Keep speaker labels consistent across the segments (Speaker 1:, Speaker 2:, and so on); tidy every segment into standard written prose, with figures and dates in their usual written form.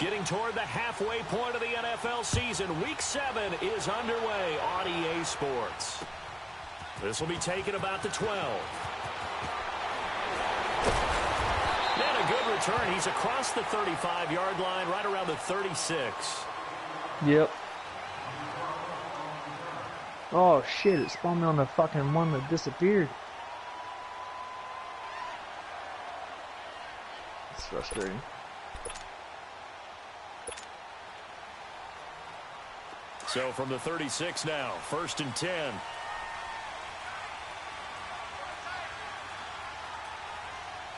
Speaker 1: Getting toward the halfway point of the NFL season. Week 7 is underway on EA Sports. This will be taken about the 12. And a good return. He's across the 35-yard line, right around the 36.
Speaker 2: Yep. Oh, shit. It spawned me on the fucking one that disappeared. It's frustrating.
Speaker 1: So from the 36 now, 1st and 10.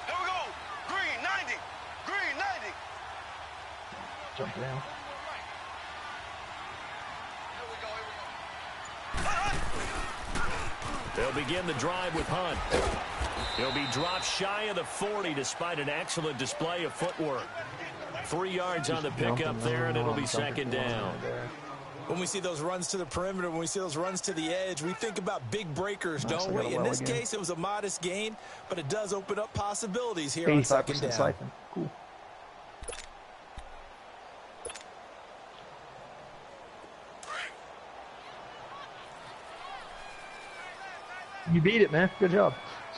Speaker 3: Here we go. Green 90. Green 90.
Speaker 2: Jump down.
Speaker 1: They'll begin the drive with Hunt. He'll be dropped shy of the 40 despite an excellent display of footwork. 3 yards on the pickup there, and it'll be 2nd down.
Speaker 4: When we see those runs to the perimeter, when we see those runs to the edge, we think about big breakers, don't we? In this case, it was a modest gain, but it does open up possibilities here on 2nd down.
Speaker 2: Siphon. Cool. You beat it, man. Good job.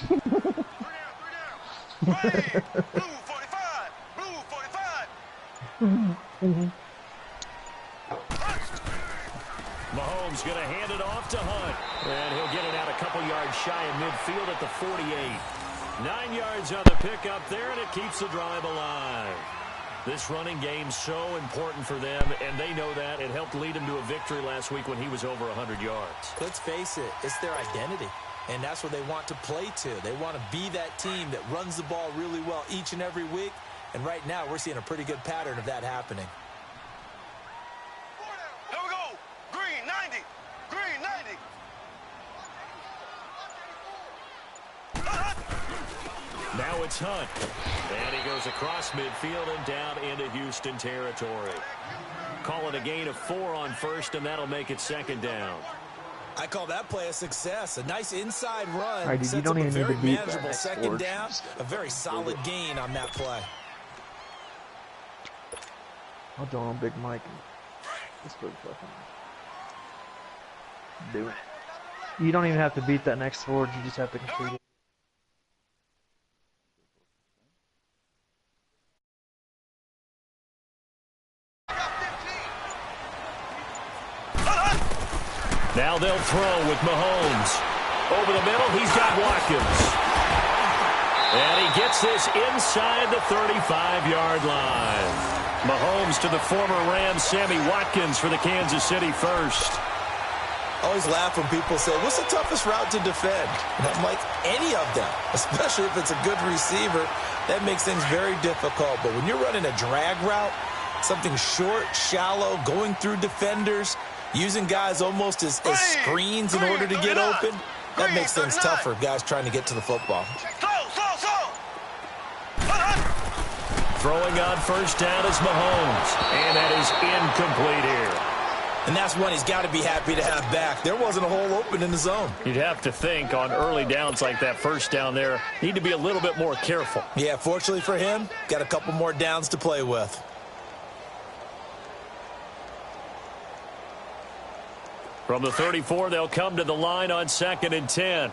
Speaker 3: Blue 45. Blue 45.
Speaker 1: Mahomes going to hand it off to Hunt. And he'll get it out a couple yards shy of midfield at the 48. 9 yards on the pickup there, and it keeps the drive alive. This running game's so important for them, and they know that. It helped lead them to a victory last week when he was over 100 yards.
Speaker 4: Let's face it, it's their identity. And that's what they want to play to. They want to be that team that runs the ball really well each and every week. And right now, we're seeing a pretty good pattern of that happening.
Speaker 3: Here we go. Green 90. Green 90.
Speaker 1: Now it's Hunt. And he goes across midfield and down into Houston territory. Call it a gain of 4 on 1st, and that'll make it 2nd down.
Speaker 4: I call that play a success. A nice inside run.
Speaker 2: Right,
Speaker 4: sets
Speaker 2: you don't
Speaker 4: up
Speaker 2: even
Speaker 4: a very
Speaker 2: need to beat
Speaker 4: manageable
Speaker 2: that
Speaker 4: 2nd down. A very solid gain on that play.
Speaker 2: I'll join on Big Mike. This big fucking do it. You don't even have to beat that next forward. You just have to complete it.
Speaker 1: Now they'll throw with Mahomes. Over the middle, he's got Watkins. And he gets this inside the 35-yard line. Mahomes to the former Rams, Sammy Watkins for the Kansas City first.
Speaker 4: I always laugh when people say, what's the toughest route to defend? And I'm like, any of them, especially if it's a good receiver. That makes things very difficult. But when you're running a drag route, something short, shallow, going through defenders, using guys almost as screens in order to get open, that makes things tougher, guys trying to get to the football.
Speaker 1: Throwing on 1st down is Mahomes, and that is incomplete here.
Speaker 4: And that's one he's got to be happy to have back. There wasn't a hole open in the zone.
Speaker 1: You'd have to think on early downs like that 1st down there, need to be a little bit more careful.
Speaker 4: Yeah, fortunately for him, got a couple more downs to play with.
Speaker 1: From the 34, they'll come to the line on 2nd and 10.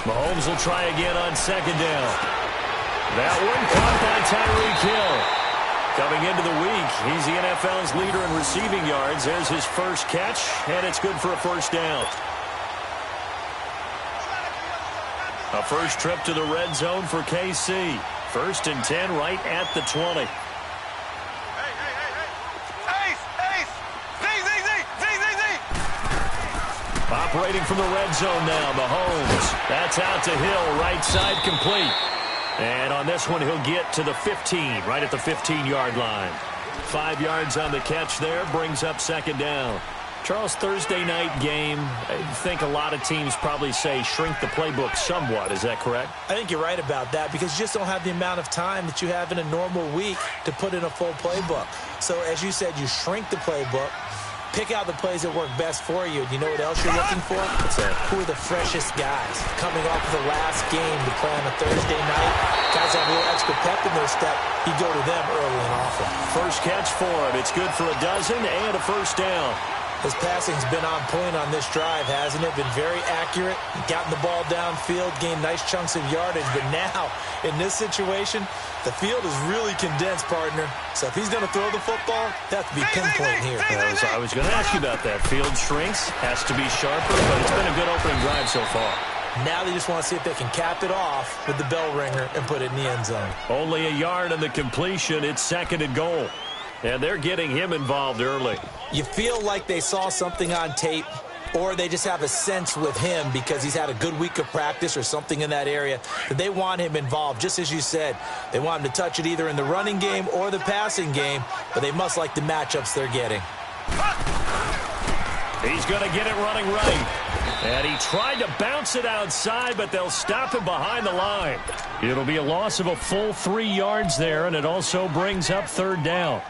Speaker 1: Mahomes will try again on 2nd down. That one caught by Tyreek Hill. Coming into the week, he's the NFL's leader in receiving yards. There's his first catch, and it's good for a 1st down. A first trip to the red zone for KC. 1st and 10 right at the 20. Operating from the red zone now, Mahomes. That's out to Hill, right side complete. And on this one, he'll get to the 15, right at the 15-yard line. 5 yards on the catch there, brings up 2nd down. Charles, Thursday night game, I think a lot of teams probably say shrink the playbook somewhat. Is that correct?
Speaker 4: I think you're right about that because you just don't have the amount of time that you have in a normal week to put in a full playbook. So as you said, you shrink the playbook, Pick out the plays that work best for you. And you know what else you're looking for? Who are the freshest guys coming off of the last game to play on a Thursday night? Guys have a little extra pep in their step. You go to them early and often.
Speaker 1: First catch for him. It's good for a dozen and a first down.
Speaker 4: His passing's been on point on this drive, hasn't it? Been very accurate. Gotten the ball downfield, gained nice chunks of yardage. But now, in this situation, the field is really condensed, partner. So if he's going to throw the football, that has to be pinpoint here.
Speaker 1: I was going to ask you about that. Field shrinks, has to be sharper, but it's been a good opening drive so far.
Speaker 4: Now they just want to see if they can cap it off with the bell ringer and put it in the end zone.
Speaker 1: Only a yard on the completion. It's 2nd and goal. And they're getting him involved early.
Speaker 4: You feel like they saw something on tape, or they just have a sense with him because he's had a good week of practice or something in that area that they want him involved. Just as you said, they want him to touch it either in the running game or the passing game, but they must like the matchups they're getting.
Speaker 1: He's going to get it running right. And he tried to bounce it outside, but they'll stop him behind the line. It'll be a loss of a full 3 yards there, and it also brings up 3rd down.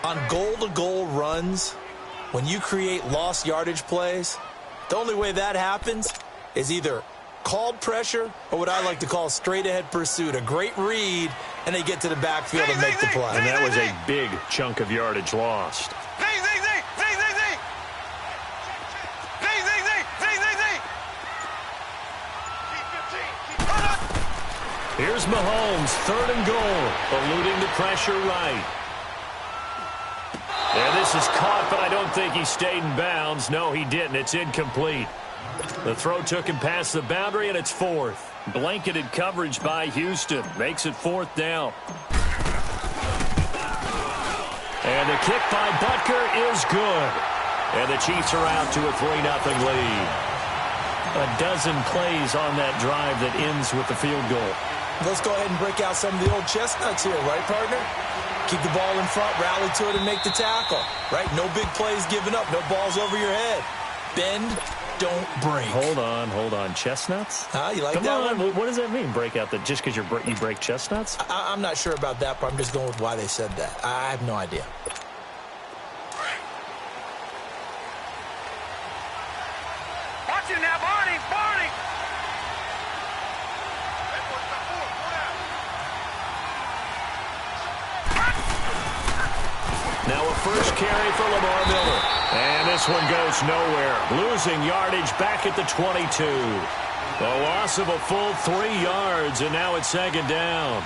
Speaker 4: On goal-to-goal runs, when you create lost yardage plays, the only way that happens is either called pressure or what I like to call straight-ahead pursuit. A great read, and they get to the backfield and make the play.
Speaker 1: And that was a big chunk of yardage lost. Here's Mahomes, 3rd and goal, eluding the pressure right. And this is caught, but I don't think he stayed in bounds. No, he didn't. It's incomplete. The throw took him past the boundary, and it's 4th. Blanketed coverage by Houston. Makes it 4th down. And the kick by Butker is good. And the Chiefs are out to a 3-0 lead. A dozen plays on that drive that ends with the field goal.
Speaker 4: Let's go ahead and break out some of the old chestnuts here, right, partner? Keep the ball in front, rally to it, and make the tackle, right? No big plays given up, no balls over your head. Bend, don't break.
Speaker 1: Hold on. Chestnuts?
Speaker 4: You like
Speaker 1: Come
Speaker 4: that
Speaker 1: on.
Speaker 4: one?
Speaker 1: What does that mean, break out? That just because you break chestnuts?
Speaker 4: I'm not sure about that, but I'm just going with why they said that. I have no idea.
Speaker 3: Watch it now, Barney!
Speaker 1: Now a first carry for Lamar Miller. And this one goes nowhere. Losing yardage back at the 22. A loss of a full 3 yards, and now it's 2nd down.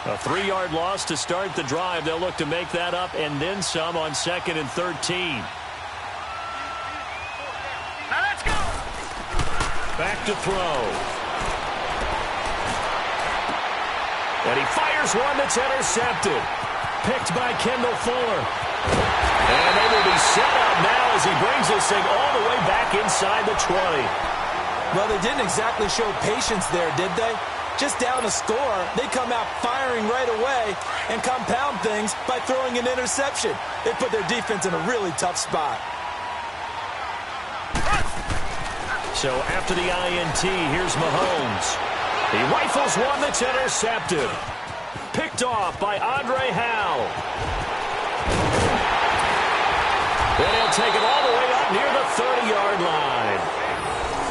Speaker 1: A 3-yard loss to start the drive. They'll look to make that up and then some on 2nd and 13. Back to throw. And he fires one that's intercepted. Picked by Kendall Fuller. And they will be set up now as he brings this thing all the way back inside the 20.
Speaker 4: Well, they didn't exactly show patience there, did they? Just down a score, they come out firing right away and compound things by throwing an interception. They put their defense in a really tough spot.
Speaker 1: So after the INT, here's Mahomes. He rifles one that's intercepted. Picked off by Andre Howe. Then he'll take it all the way up near the 30-yard line.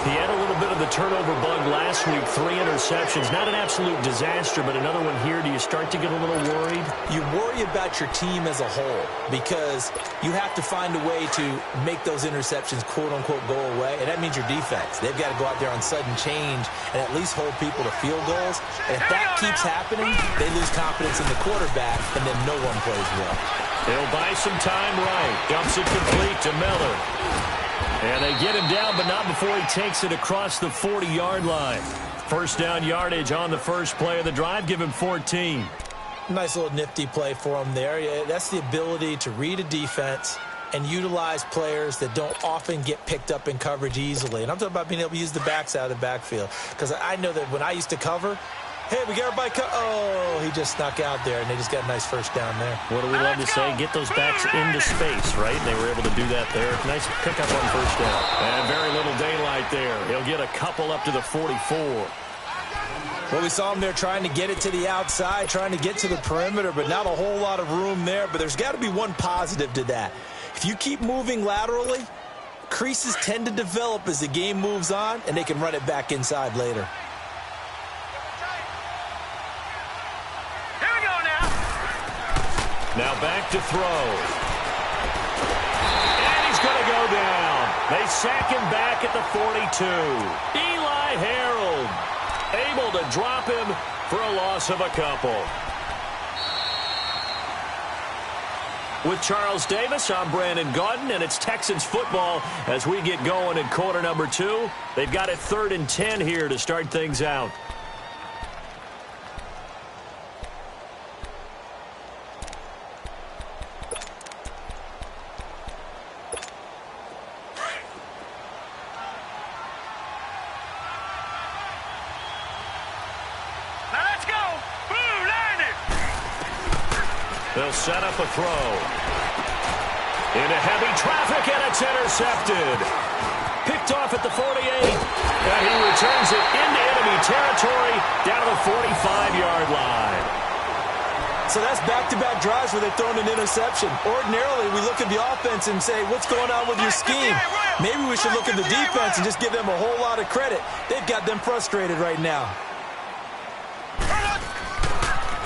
Speaker 1: He had a little bit of the turnover bug last week, 3 interceptions. Not an absolute disaster, but another one here. Do you start to get a little worried?
Speaker 4: You worry about your team as a whole because you have to find a way to make those interceptions, quote-unquote, go away, and that means your defense. They've got to go out there on sudden change and at least hold people to field goals. And if that keeps happening, they lose confidence in the quarterback, and then no one plays well.
Speaker 1: They'll buy some time right. Dumps it complete to Miller. And they get him down, but not before he takes it across the 40-yard line. First down yardage on the first play of the drive. Give him 14.
Speaker 4: Nice little nifty play for him there. Yeah, that's the ability to read a defense and utilize players that don't often get picked up in coverage easily. And I'm talking about being able to use the backside of the backfield. Because I know that when I used to cover, Hey, we got everybody cut. Oh, he just snuck out there, and they just got a nice first down there.
Speaker 1: What do we love to say? Get those backs into space, right? They were able to do that there. Nice pickup on first down. And very little daylight there. He'll get a couple up to the 44.
Speaker 4: Well, we saw him there trying to get it to the outside, trying to get to the perimeter, but not a whole lot of room there. But there's got to be one positive to that. If you keep moving laterally, creases tend to develop as the game moves on, and they can run it back inside later.
Speaker 3: Here we go now.
Speaker 1: Now back to throw. And he's going to go down. They sack him back at the 42. Eli Harold able to drop him for a loss of a couple. With Charles Davis, I'm Brandon Gaudin, and it's Texans football as we get going in quarter number 2. They've got it 3rd and 10 here to start things out.
Speaker 3: Now let's go. Boom, landed.
Speaker 1: They'll set up a throw. Into heavy traffic, and it's intercepted. Picked off at the 48. And he returns it into enemy territory down to the 45-yard line.
Speaker 4: So that's back-to-back drives where they've thrown an interception. Ordinarily, we look at the offense and say, what's going on with your scheme? Maybe we should look at the defense and just give them a whole lot of credit. They've got them frustrated right now.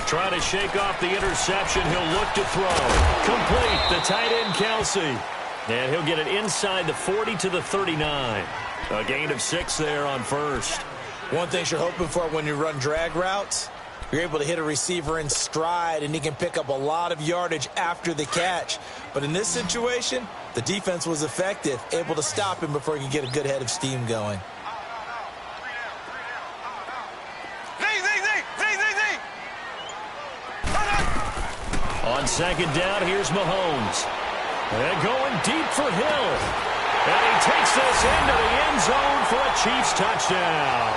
Speaker 1: Trying to shake off the interception. He'll look to throw. Complete. The tight end, Kelsey. And he'll get it inside the 40 to the 39. A gain of 6 there on first.
Speaker 4: One thing you're hoping for when you run drag routes, you're able to hit a receiver in stride, and he can pick up a lot of yardage after the catch. But in this situation, the defense was effective, able to stop him before he could get a good head of steam going.
Speaker 1: On second down, here's Mahomes. And going deep for Hill. And he takes this into the end zone for a Chiefs touchdown.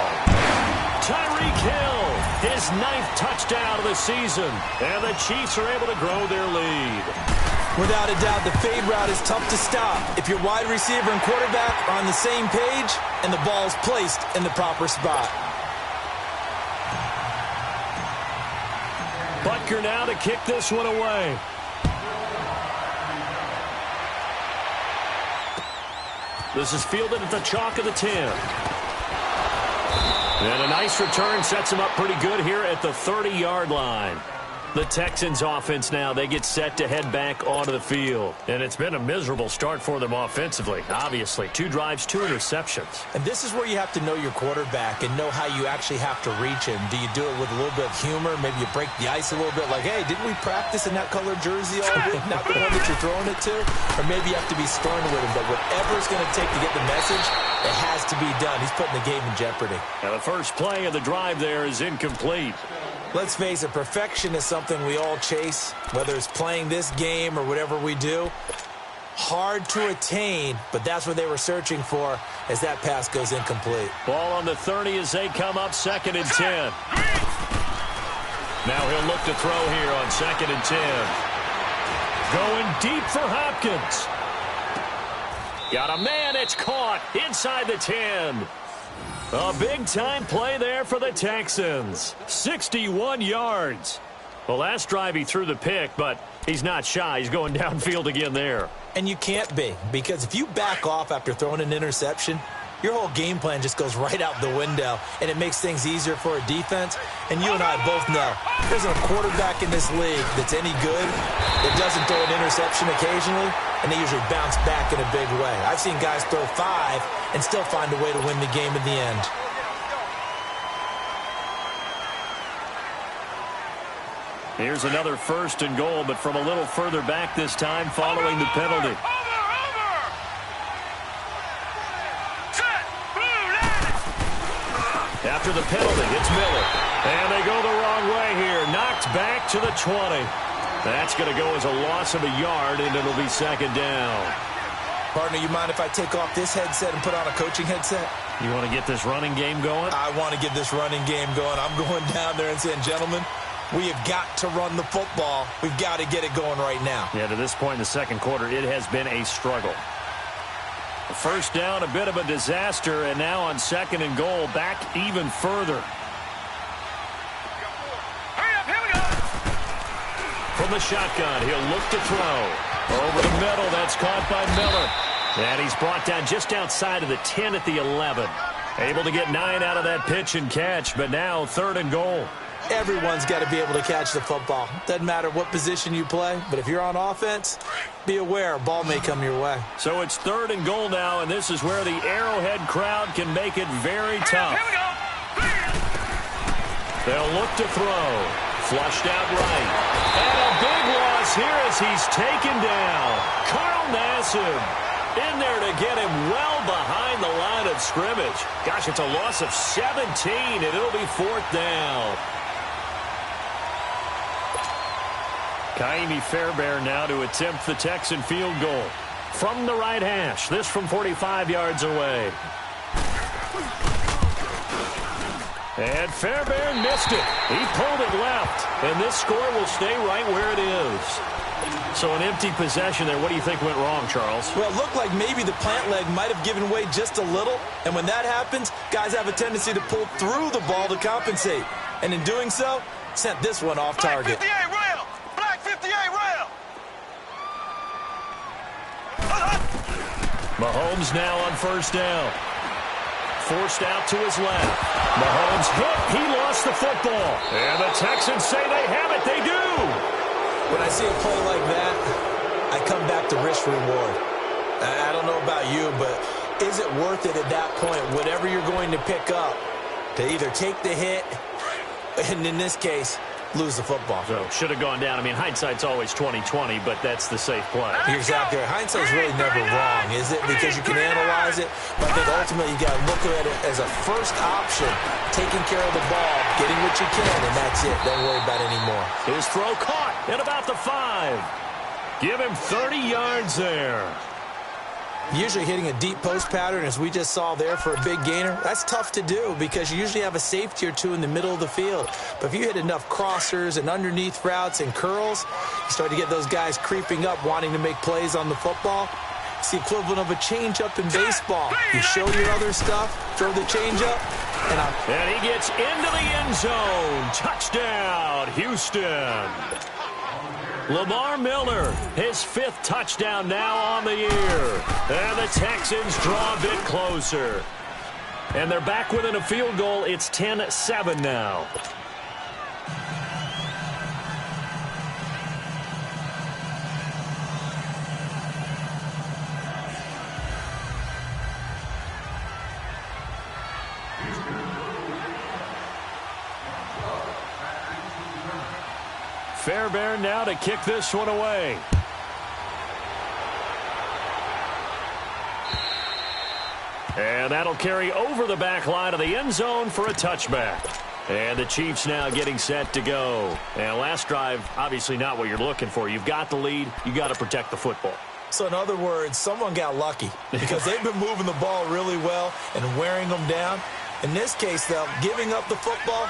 Speaker 1: Tyreek Hill, his 9th touchdown of the season. And the Chiefs are able to grow their lead.
Speaker 4: Without a doubt, the fade route is tough to stop if your wide receiver and quarterback are on the same page and the ball is placed in the proper spot.
Speaker 1: Butker now to kick this one away. This is fielded at the chalk of the 10. And a nice return sets him up pretty good here at the 30-yard line. The Texans offense now, they get set to head back onto the field. And it's been a miserable start for them offensively, obviously. 2 drives, 2 interceptions.
Speaker 4: And this is where you have to know your quarterback and know how you actually have to reach him. Do you do it with a little bit of humor? Maybe you break the ice a little bit like, hey, didn't we practice in that colored jersey all week? Not the one that you're throwing it to? Or maybe you have to be stern with him. But whatever it's going to take to get the message, it has to be done. He's putting the game in jeopardy.
Speaker 1: Now the first play of the drive there is incomplete.
Speaker 4: Let's face it, perfection is something we all chase, whether it's playing this game or whatever we do. Hard to attain, but that's what they were searching for as that pass goes incomplete.
Speaker 1: Ball on the 30 as they come up 2nd and 10. Now he'll look to throw here on 2nd and 10. Going deep for Hopkins. Got a man, it's caught inside the 10. A big-time play there for the Texans. 61 yards. Well, last drive he threw the pick, but he's not shy. He's going downfield again there.
Speaker 4: And you can't be, because if you back off after throwing an interception, your whole game plan just goes right out the window, and it makes things easier for a defense. And you and I both know there's a quarterback in this league that's any good that doesn't throw an interception occasionally, and they usually bounce back in a big way. I've seen guys throw 5 and still find a way to win the game in the end.
Speaker 1: Here's another 1st and goal, but from a little further back this time following the penalty. After the penalty, it's Miller. And they go the wrong way here. Knocked back to the 20. That's going to go as a loss of a yard, and it'll be 2nd down.
Speaker 4: Partner, you mind if I take off this headset and put on a coaching headset?
Speaker 1: You want to get this running game going?
Speaker 4: I want to get this running game going. I'm going down there and saying, gentlemen, we have got to run the football. We've got to get it going right now.
Speaker 1: Yeah, to this point in the second quarter, it has been a struggle. First down, a bit of a disaster, and now on second and goal, back even further.
Speaker 3: Hurry up, here we go.
Speaker 1: From the shotgun, he'll look to throw. Over the middle, that's caught by Miller. And he's brought down just outside of the 10 at the 11. Able to get 9 out of that pitch and catch, but now third and goal.
Speaker 4: Everyone's got to be able to catch the football. Doesn't matter what position you play, but if you're on offense, be aware a ball may come your way.
Speaker 1: So it's third and goal now, and this is where the Arrowhead crowd can make it very tough.
Speaker 3: Here we go.
Speaker 1: They'll look to throw. Flushed out right. And a big loss here as he's taken down. Carl Nassib in there to get him well behind the line of scrimmage. Gosh, it's a loss of 17, and it'll be fourth down. Kaimi Fairbairn now to attempt the Texan field goal. From the right hash, this from 45 yards away. And Fairbairn missed it. He pulled it left, and this score will stay right where it is. So an empty possession there. What do you think went wrong, Charles?
Speaker 4: Well, it looked like maybe the plant leg might have given way just a little, and when that happens, guys have a tendency to pull through the ball to compensate. And in doing so, sent this one off target.
Speaker 3: Black 58 rail. Black 58 rail.
Speaker 1: Mahomes now on first down. Forced out to his left. Mahomes hit. He lost the football. And the Texans say they have it. They do.
Speaker 4: When I see a play like that, I come back to risk-reward. I don't know about you, but is it worth it at that point, whatever you're going to pick up, to either take the hit, and in this case, lose the football?
Speaker 1: So should have gone down. I mean, hindsight's always 20/20, but that's the safe play.
Speaker 4: You're exactly right. Hindsight's really never wrong, is it? Because you can analyze it, but I think ultimately you got to look at it as a first option, taking care of the ball, getting what you can, and that's it. Don't worry about it anymore.
Speaker 1: His throw caught at about the 5. Give him 30 yards there.
Speaker 4: Usually hitting a deep post pattern, as we just saw there for a big gainer, that's tough to do because you usually have a safety or two in the middle of the field. But if you hit enough crossers and underneath routes and curls, you start to get those guys creeping up, wanting to make plays on the football. It's the equivalent of a changeup in baseball. You show your other stuff, throw the changeup,
Speaker 1: and he gets into the end zone. Touchdown, Houston. Lamar Miller, his 5th touchdown now on the year. And the Texans draw a bit closer. And they're back within a field goal. It's 10-7 now. Fairbairn now to kick this one away. And that'll carry over the back line of the end zone for a touchback. And the Chiefs now getting set to go. And last drive, obviously not what you're looking for. You've got the lead. You got to protect the football.
Speaker 4: So in other words, someone got lucky because they've been moving the ball really well and wearing them down. In this case, though, giving up the football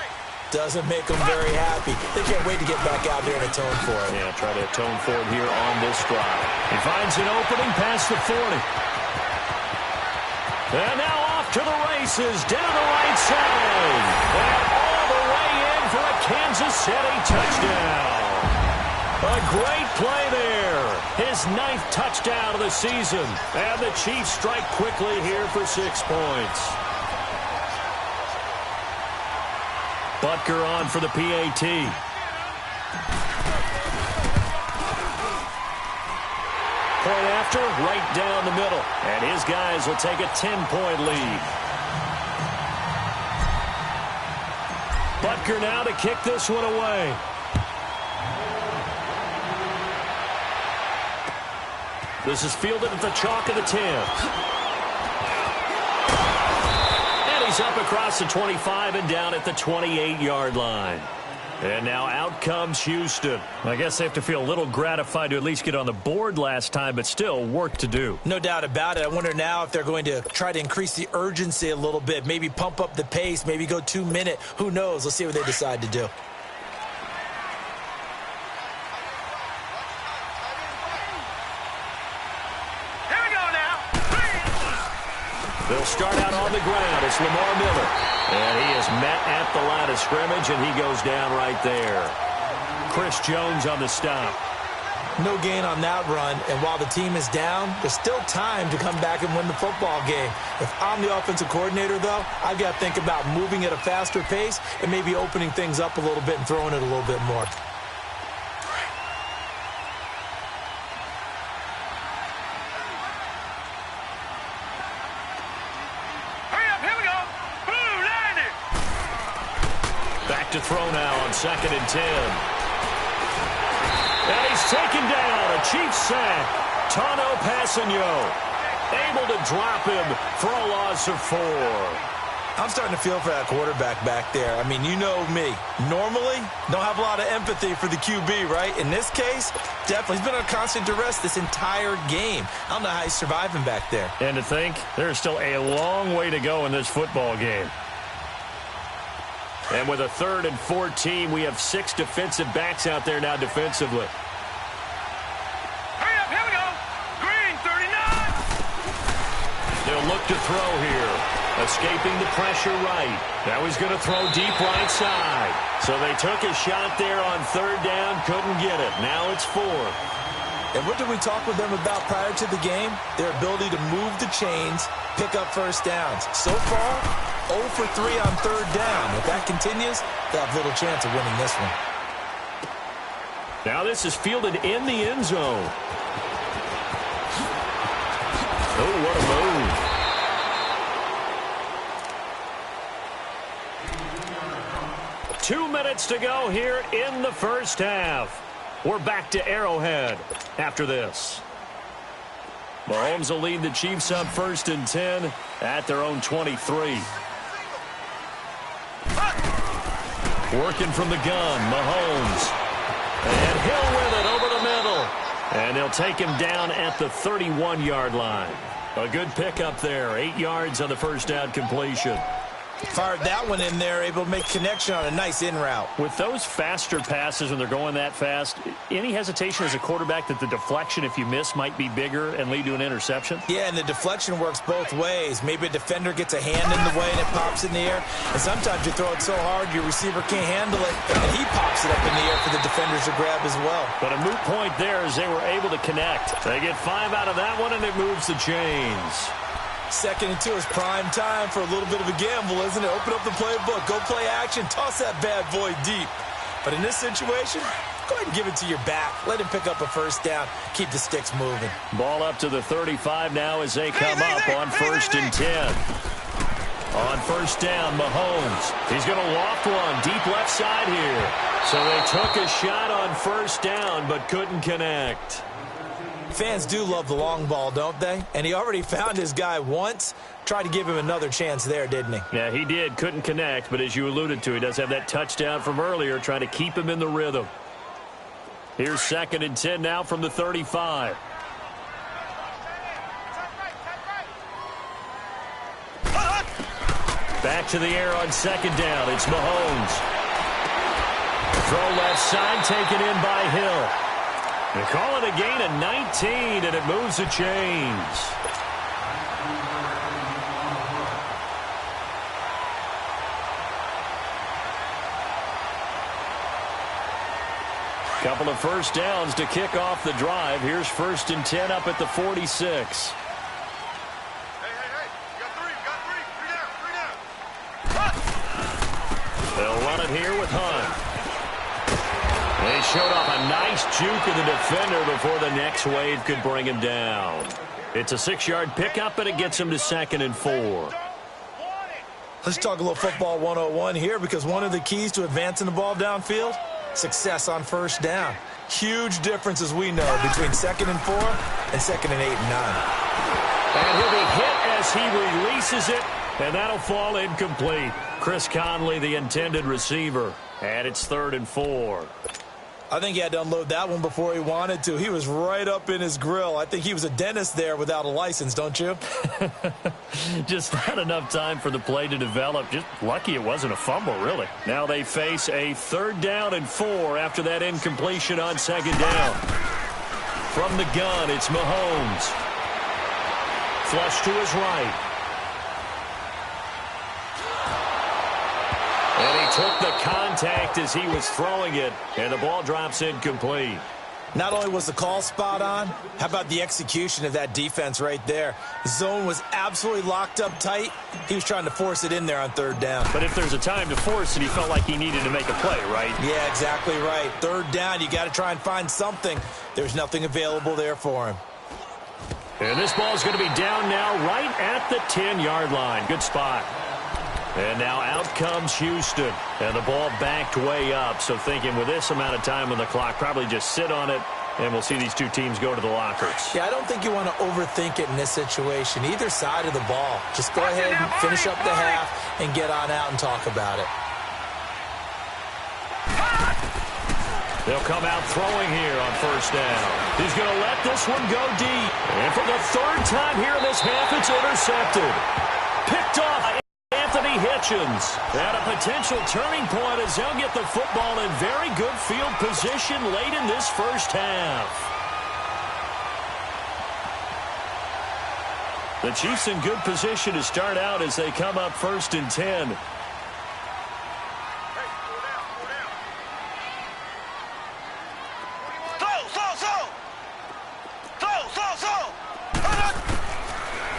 Speaker 4: doesn't make them very happy. They can't wait to get back out there and atone for it.
Speaker 1: Yeah, try to atone for it here on this drive. He finds an opening past the 40. And now off to the races, down the right side. And all the way in for a Kansas City touchdown. A great play there. His 9th touchdown of the season. And the Chiefs strike quickly here for 6 points. Butker on for the PAT. Point after, right down the middle. And his guys will take a 10-point lead. Butker now to kick this one away. This is fielded at the chalk of the 10. He's up across the 25 and down at the 28-yard line. And now out comes Houston. I guess they have to feel a little gratified to at least get on the board last time, but still work to do.
Speaker 4: No doubt about it. I wonder now if they're going to try to increase the urgency a little bit, maybe pump up the pace, maybe go 2-minute. Who knows? Let's see what they decide to do.
Speaker 3: Here we go now.
Speaker 1: They'll start out on the ground. It's Lamar Miller. And he is met at the line of scrimmage, and he goes down right there. Chris Jones on the stop.
Speaker 4: No gain on that run, and while the team is down, there's still time to come back and win the football game. If I'm the offensive coordinator, though, I've got to think about moving at a faster pace and maybe opening things up a little bit and throwing it a little bit more.
Speaker 1: To throw now on 2nd and 10. And he's taken down. A Chiefs sack. Tano Passanio able to drop him for a loss of 4.
Speaker 4: I'm starting to feel for that quarterback back there. I mean, you know me. Normally, don't have a lot of empathy for the QB, right? In this case, definitely. He's been on constant duress this entire game. I don't know how he's surviving back there.
Speaker 1: And to think, there's still a long way to go in this football game. And with a 3rd and 14, we have 6 defensive backs out there now defensively.
Speaker 3: Hurry up, here we go. Green, 39.
Speaker 1: They'll look to throw here. Escaping the pressure right. Now he's going to throw deep right side. So they took a shot there on 3rd down, couldn't get it. Now it's 4th.
Speaker 4: And what did we talk with them about prior to the game? Their ability to move the chains, pick up first downs. So far, 0 for 3 on 3rd down. If that continues, they'll have little chance of winning this one.
Speaker 1: Now this is fielded in the end zone. Oh, what a move. 2 minutes to go here in the first half. We're back to Arrowhead after this. Mahomes will lead the Chiefs up 1st and 10 at their own 23. Working from the gun, Mahomes. And Hill with it over the middle. And they'll take him down at the 31-yard line. A good pickup there. 8 yards on the first down completion.
Speaker 4: Fired that one in there, able to make connection on a nice in route.
Speaker 1: With those faster passes when they're going that fast, any hesitation as a quarterback that the deflection, if you miss, might be bigger and lead to an interception?
Speaker 4: Yeah, and the deflection works both ways. Maybe a defender gets a hand in the way and it pops in the air. And sometimes you throw it so hard your receiver can't handle it, and he pops it up in the air for the defenders to grab as well.
Speaker 1: But a moot point there as they were able to connect. They get 5 out of that one, and it moves the chains.
Speaker 4: 2nd and 2 is prime time for a little bit of a gamble, isn't it? Open up the playbook, go play action, toss that bad boy deep. But in this situation, go ahead and give it to your back. Let him pick up a first down, keep the sticks moving.
Speaker 1: Ball up to the 35 now as they come up on 1st and 10. On 1st down, Mahomes. He's going to loft one deep left side here. So they took a shot on 1st down but couldn't connect.
Speaker 4: Fans do love the long ball, don't they? And he already found his guy once. Tried to give him another chance there, didn't he?
Speaker 1: Yeah, he did. Couldn't connect, but as you alluded to, he does have that touchdown from earlier, trying to keep him in the rhythm. Here's 2nd and 10 now from the 35. Back to the air on 2nd down. It's Mahomes. Throw left side, taken in by Hill. They call it a gain of 19, and it moves the chains. Couple of first downs to kick off the drive. Here's 1st and 10 up at the 46.
Speaker 3: Hey. You got 3 down.
Speaker 1: They'll run it here with Hunt. They showed off a nice juke of the defender before the next wave could bring him down. It's a 6-yard pickup, and it gets him to 2nd and 4.
Speaker 4: Let's talk a little football 101 here, because one of the keys to advancing the ball downfield, success on 1st down. Huge difference, as we know, between 2nd and 4 and 2nd and 8 and 9.
Speaker 1: And he'll be hit as he releases it And that'll fall incomplete. Chris Conley, the intended receiver. And it's 3rd and 4.
Speaker 4: I think he had to unload that one before he wanted to. He was right up in his grill. I think he was a dentist there without a license, don't you?
Speaker 1: Just not enough time for the play to develop. Just lucky it wasn't a fumble, really. Now they face a 3rd down and 4 after that incompletion on 2nd down. From the gun, it's Mahomes. Flush to his right. And he took the contact as he was throwing it, and the ball drops incomplete.
Speaker 4: Not only was the call spot on, how about the execution of that defense right there? The zone was absolutely locked up tight. He was trying to force it in there on 3rd down.
Speaker 1: But if there's a time to force it, he felt like he needed to make a play, right?
Speaker 4: Yeah, exactly right. 3rd down, you got to try and find something. There's nothing available there for him.
Speaker 1: And this ball's going to be down now right at the 10-yard line. Good spot. And now out comes Houston. And the ball backed way up. So thinking with this amount of time on the clock, probably just sit on it, and we'll see these two teams go to the lockers.
Speaker 4: Yeah, I don't think you want to overthink it in this situation. Either side of the ball. Just go ahead and finish up the half and get on out and talk about it.
Speaker 1: They'll come out throwing here on 1st down. He's going to let this one go deep. And for the 3rd time here in this half, it's intercepted. Picked off Anthony Hitchens. And a potential turning point as they'll get the football in very good field position late in this 1st half. The Chiefs in good position to start out as they come up 1st and 10.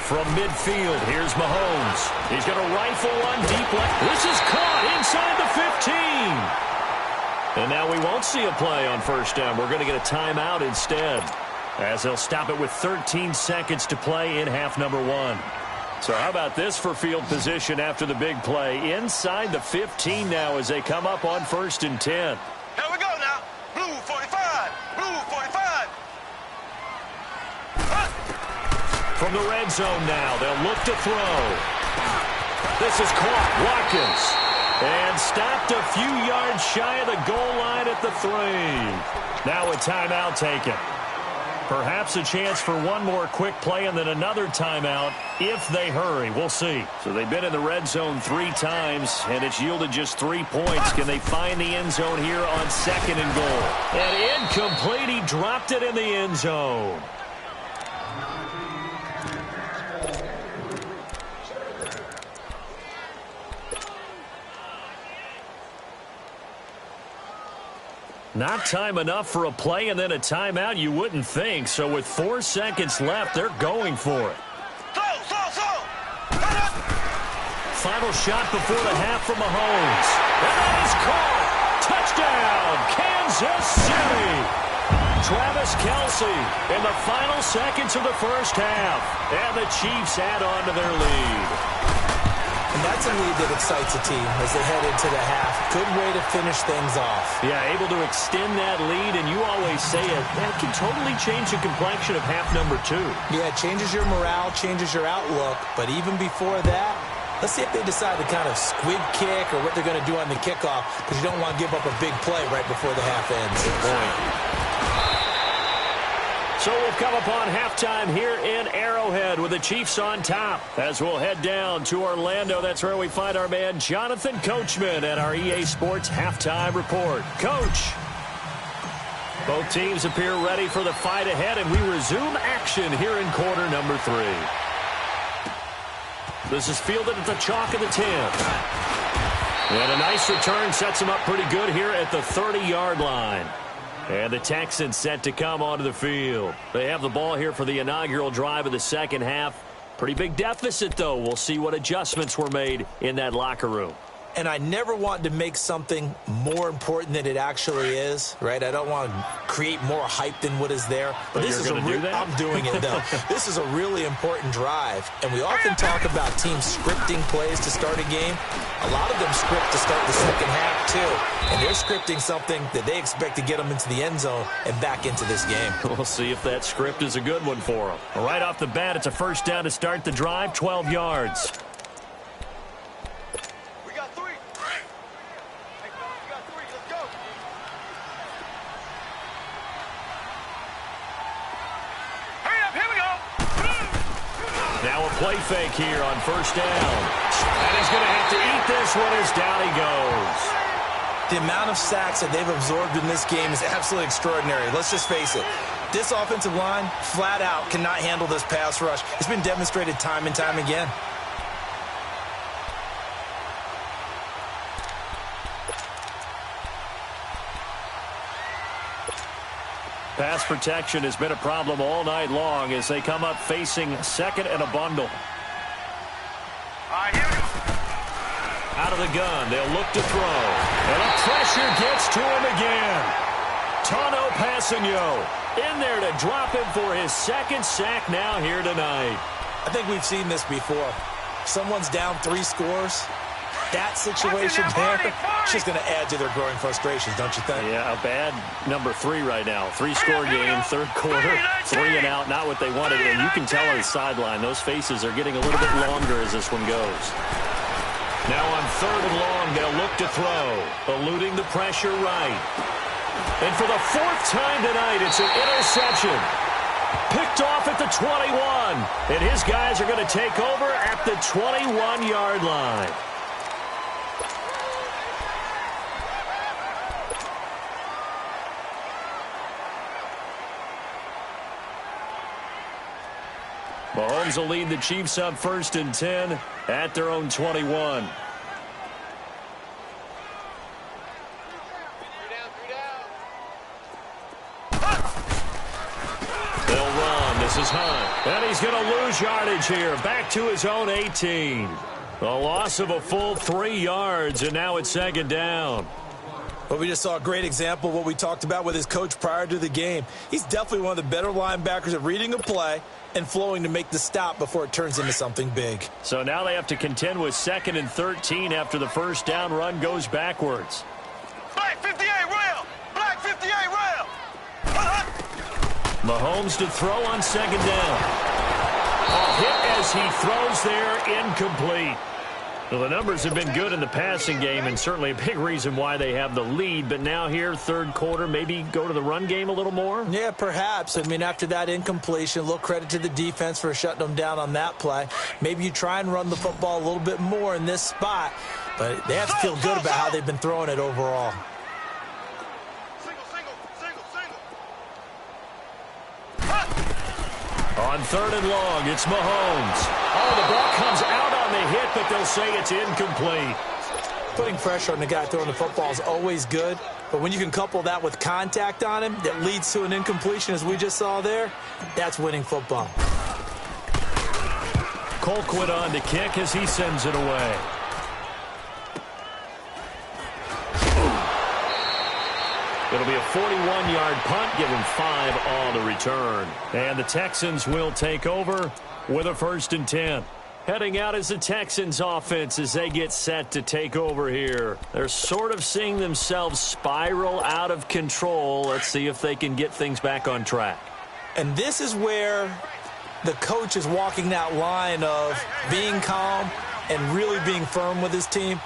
Speaker 1: From midfield, here's Mahomes. He's going to rifle one deep left. This is caught inside the 15. And now we won't see a play on 1st down. We're going to get a timeout instead, as they'll stop it with 13 seconds to play in half number 1. So how about this for field position after the big play? Inside the 15 now as they come up on 1st and 10.
Speaker 3: Here we go now. Blue 45. Blue 45.
Speaker 1: From the red zone now, they'll look to throw. This is caught. Watkins. And stopped a few yards shy of the goal line at the 3. Now a timeout taken. Perhaps a chance for one more quick play and then another timeout if they hurry. We'll see. So they've been in the red zone 3 times, and it's yielded just 3 points. Can they find the end zone here on 2nd and goal? And incomplete. He dropped it in the end zone. Not time enough for a play and then a timeout, you wouldn't think. So with 4 seconds left, they're going for it. Final shot before the half from Mahomes. And that is caught. Touchdown, Kansas City. Travis Kelce in the final seconds of the 1st half. And the Chiefs add on to their lead.
Speaker 4: And that's a lead that excites a team as they head into the half. Good way to finish things off.
Speaker 1: Yeah, able to extend that lead, and you always say it, that can totally change the complexion of half number 2.
Speaker 4: Yeah, it changes your morale, changes your outlook. But even before that, let's see if they decide to kind of squib kick or what they're going to do on the kickoff, because you don't want to give up a big play right before the half ends.
Speaker 1: Good point. So we've come upon halftime here in Arrowhead with the Chiefs on top. As we'll head down to Orlando, that's where we find our man Jonathan Coachman at our EA Sports Halftime Report. Coach, both teams appear ready for the fight ahead, and we resume action here in quarter number 3. This is fielded at the chalk of the 10. And a nice return sets him up pretty good here at the 30-yard line. And the Texans set to come onto the field. They have the ball here for the inaugural drive of the 2nd half. Pretty big deficit, though. We'll see what adjustments were made in that locker room.
Speaker 4: And I never want to make something more important than it actually is, right? I don't want to create more hype than what is there. But this is I'm doing it, though. This is a really important drive. And we often talk about teams scripting plays to start a game. A lot of them script to start the 2nd half, too. And they're scripting something that they expect to get them into the end zone and back into this game.
Speaker 1: We'll see if that script is a good one for them. Right off the bat, it's a 1st down to start the drive, 12 yards. Now a play fake here on first down. And he's going to have to eat this one as down he goes.
Speaker 4: The amount of sacks that they've absorbed in this game is absolutely extraordinary. Let's just face it. This offensive line, flat out, cannot handle this pass rush. It's been demonstrated time and time again.
Speaker 1: Pass protection has been a problem all night long as they come up facing second and a bundle. Out of the gun, they'll look to throw. And the pressure gets to him again. Tano Passanio in there to drop him for his second sack now here tonight.
Speaker 4: I think we've seen this before. Someone's down 3 scores. That situation there, it's just going to add to their growing frustrations, don't you think?
Speaker 1: Yeah, a bad number 3 right now. 3-score game, third quarter, 3 and out, not what they wanted. And you can tell on the sideline, those faces are getting a little bit longer as this one goes. Now on third and long, they'll look to throw, eluding the pressure right. And for the 4th time tonight, it's an interception. Picked off at the 21. And his guys are going to take over at the 21-yard line. Mahomes will lead the Chiefs up 1st and 10 at their own 21. They'll run. This is Hunt. And he's going to lose yardage here. Back to his own 18. A loss of a full 3 yards, and now it's 2nd down.
Speaker 4: Well, we just saw a great example of what we talked about with his coach prior to the game. He's definitely one of the better linebackers at reading a play and flowing to make the stop before it turns into something big.
Speaker 1: So now they have to contend with 2nd and 13 after the first down run goes backwards.
Speaker 3: Black 58 rail! Black 58 rail!
Speaker 1: Mahomes to throw on 2nd down. A hit as he throws there, incomplete. Well, the numbers have been good in the passing game and certainly a big reason why they have the lead. But now here, third quarter, maybe go to the run game a little more?
Speaker 4: Yeah, perhaps. I mean, after that incompletion, a little credit to the defense for shutting them down on that play. Maybe you try and run the football a little bit more in this spot. But they have to feel good about how they've been throwing it overall.
Speaker 1: On 3rd and long, it's Mahomes. Oh, the ball comes out on the hit, but they'll say it's incomplete.
Speaker 4: Putting pressure on the guy throwing the football is always good, but when you can couple that with contact on him that leads to an incompletion, as we just saw there, that's winning football.
Speaker 1: Colquitt on to kick as he sends it away. It'll be a 41-yard punt, give him 5 on the return. And the Texans will take over with a 1st and 10. Heading out is the Texans offense as they get set to take over here. They're sort of seeing themselves spiral out of control. Let's see if they can get things back on track.
Speaker 4: And this is where the coach is walking that line of being calm and really being firm with his team.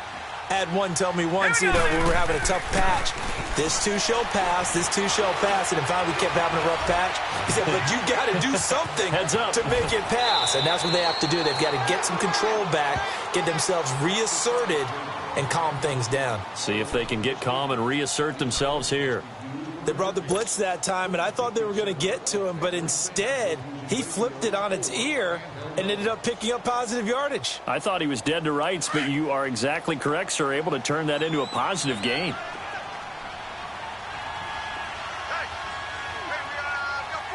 Speaker 4: I had one tell me once, we were having a tough patch. This too shall pass, this too shall pass. And finally we kept having a rough patch. He said, but you got to do something to make it pass. And that's what they have to do. They've got to get some control back, get themselves reasserted, and calm things down.
Speaker 1: See if they can get calm and reassert themselves here.
Speaker 4: They brought the blitz that time, and I thought they were going to get to him, but instead, he flipped it on its ear and ended up picking up positive yardage.
Speaker 1: I thought he was dead to rights, but you are exactly correct, sir, able to turn that into a positive gain.
Speaker 3: All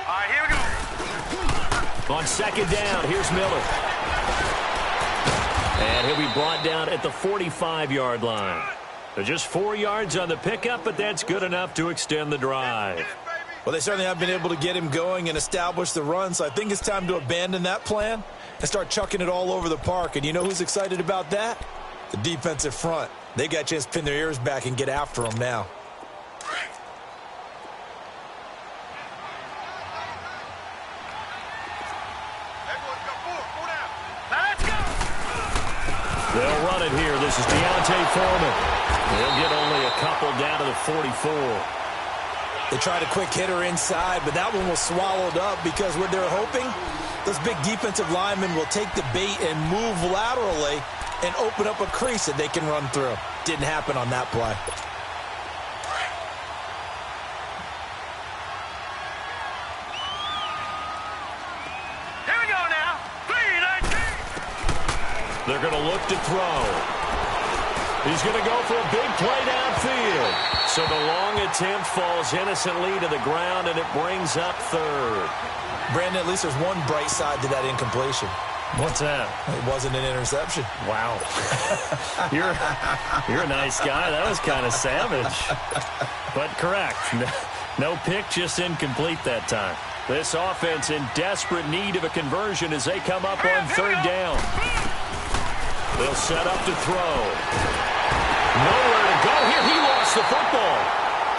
Speaker 3: right, here we go.
Speaker 1: On 2nd down, here's Miller. And he'll be brought down at the 45-yard line. So just 4 yards on the pickup, but that's good enough to extend the drive.
Speaker 4: Well, they certainly have been able to get him going and establish the run, so I think it's time to abandon that plan and start chucking it all over the park. And you know who's excited about that? The defensive front. They got a chance to pin their ears back and get after him now.
Speaker 1: They'll run it here. This is Deontay Foreman. They'll get only a couple down to the 44.
Speaker 4: They tried a quick hitter inside, but that one was swallowed up because what they're hoping, those big defensive linemen will take the bait and move laterally and open up a crease that they can run through. Didn't happen on that play.
Speaker 3: Here we go now. 3-19.
Speaker 1: They're going to look to throw. He's going to go for a big play downfield. So the long attempt falls innocently to the ground, and it brings up third.
Speaker 4: Brandon, at least there's one bright side to that incompletion.
Speaker 1: What's that?
Speaker 4: It wasn't an interception.
Speaker 1: Wow. You're a nice guy. That was kind of savage. But correct. No pick, just incomplete that time. This offense in desperate need of a conversion as they come up on third down. They'll set up to throw. Nowhere to go here. He lost the football.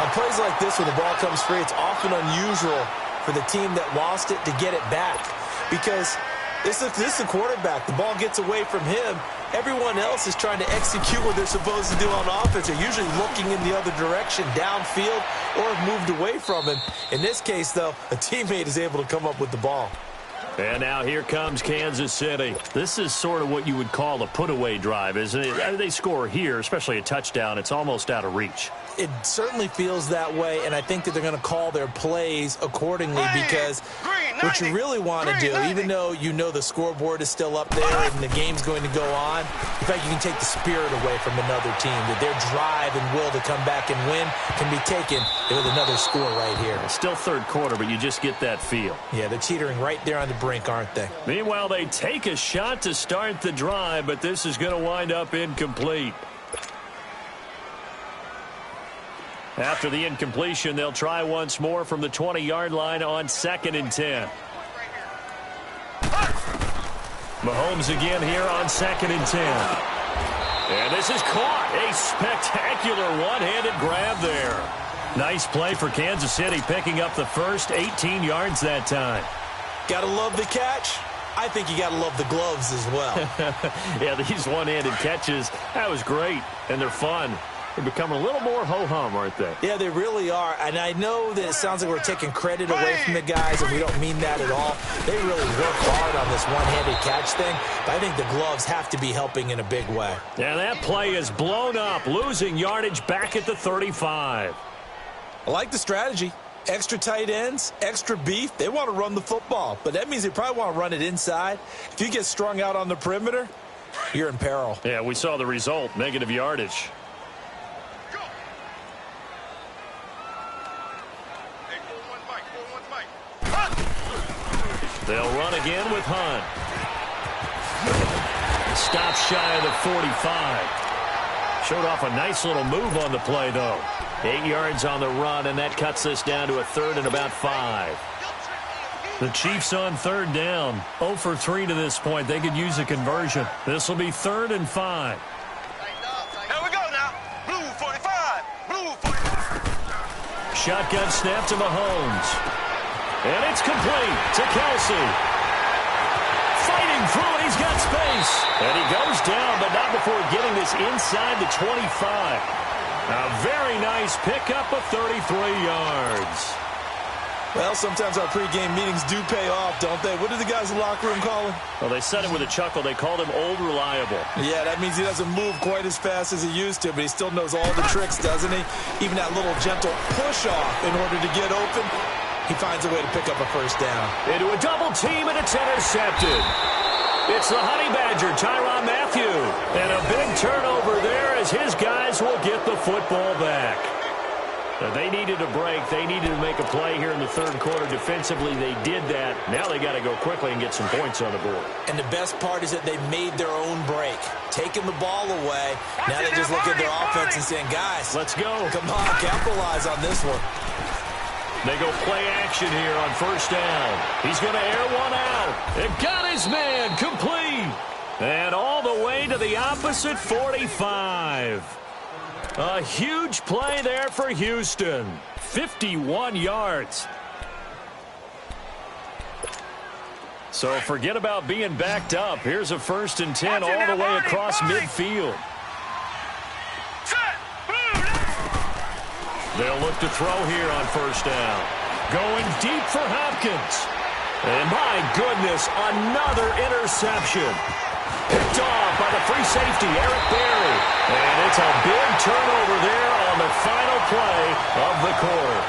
Speaker 4: On plays like this, when the ball comes free, it's often unusual for the team that lost it to get it back. Because this is the quarterback. The ball gets away from him. Everyone else is trying to execute what they're supposed to do on offense. They're usually looking in the other direction, downfield, or have moved away from him. In this case, though, a teammate is able to come up with the ball.
Speaker 1: And now here comes Kansas City. This is sort of what you would call a put-away drive, isn't it? They score here, especially a touchdown. It's almost out of reach.
Speaker 4: It certainly feels that way, and I think that they're going to call their plays accordingly because what you really want to do, even though you know the scoreboard is still up there and the game's going to go on, in fact, you can take the spirit away from another team, that their drive and will to come back and win can be taken with another score right here.
Speaker 1: Still third quarter, but you just get that feel.
Speaker 4: Yeah, they're teetering right there on the brink, aren't they?
Speaker 1: Meanwhile, they take a shot to start the drive, but this is going to wind up incomplete. After the incompletion, they'll try once more from the 20-yard line on 2nd and 10. Mahomes again here on 2nd and 10. And this is caught. A spectacular one-handed grab there. Nice play for Kansas City, picking up the first 18 yards that time.
Speaker 4: Gotta love the catch. I think you gotta love the gloves as well.
Speaker 1: Yeah, these one-handed catches, that was great, and they're fun. They become a little more ho-hum, aren't they?
Speaker 4: Yeah, they really are. And I know that it sounds like we're taking credit away from the guys, and we don't mean that at all. They really work hard on this one-handed catch thing, but I think the gloves have to be helping in a big way.
Speaker 1: Yeah, that play is blown up, losing yardage back at the 35.
Speaker 4: I like the strategy. Extra tight ends, extra beef. They want to run the football, but that means they probably want to run it inside. If you get strung out on the perimeter, you're in peril.
Speaker 1: Yeah, we saw the result, negative yardage. They'll run again with Hunt. Stop shy of the 45. Showed off a nice little move on the play, though. 8 yards on the run, and that cuts us down to a 3rd and about 5. The Chiefs on 3rd down. 0 for 3 to this point. They could use a conversion. This will be 3rd and 5.
Speaker 3: Here we go now. Blue 45. Blue 45.
Speaker 1: Shotgun snap to Mahomes. And it's complete to Kelsey. Fighting through it, he's got space. And he goes down, but not before getting this inside the 25. A very nice pickup of 33 yards.
Speaker 4: Well, sometimes our pregame meetings do pay off, don't they? What did the guys in the locker room call him?
Speaker 1: Well, they said it with a chuckle. They called him Old Reliable.
Speaker 4: Yeah, that means he doesn't move quite as fast as he used to, but he still knows all the tricks, doesn't he? Even that little gentle push-off in order to get open, he finds a way to pick up a first down.
Speaker 1: Into a double team, and it's intercepted. It's the Honey Badger, Tyrann Mathieu. And a big turnover there as his guys will get the football back. Now, they needed a break. They needed to make a play here in the 3rd quarter. Defensively, they did that. Now they got to go quickly and get some points on the board.
Speaker 4: And the best part is that they made their own break. Taking the ball away. Now they just look at their offense and saying, guys,
Speaker 1: let's go.
Speaker 4: Come on, capitalize on this one.
Speaker 1: They go play action here on 1st down. He's going to air one out. And got his man complete. And all the way to the opposite 45. A huge play there for Houston. 51 yards. So forget about being backed up. Here's a 1st and 10 all the way across midfield. They'll look to throw here on first down. Going deep for Hopkins. And my goodness, another interception. Picked off by the free safety, Eric Berry. And it's a big turnover there on the final play of the quarter.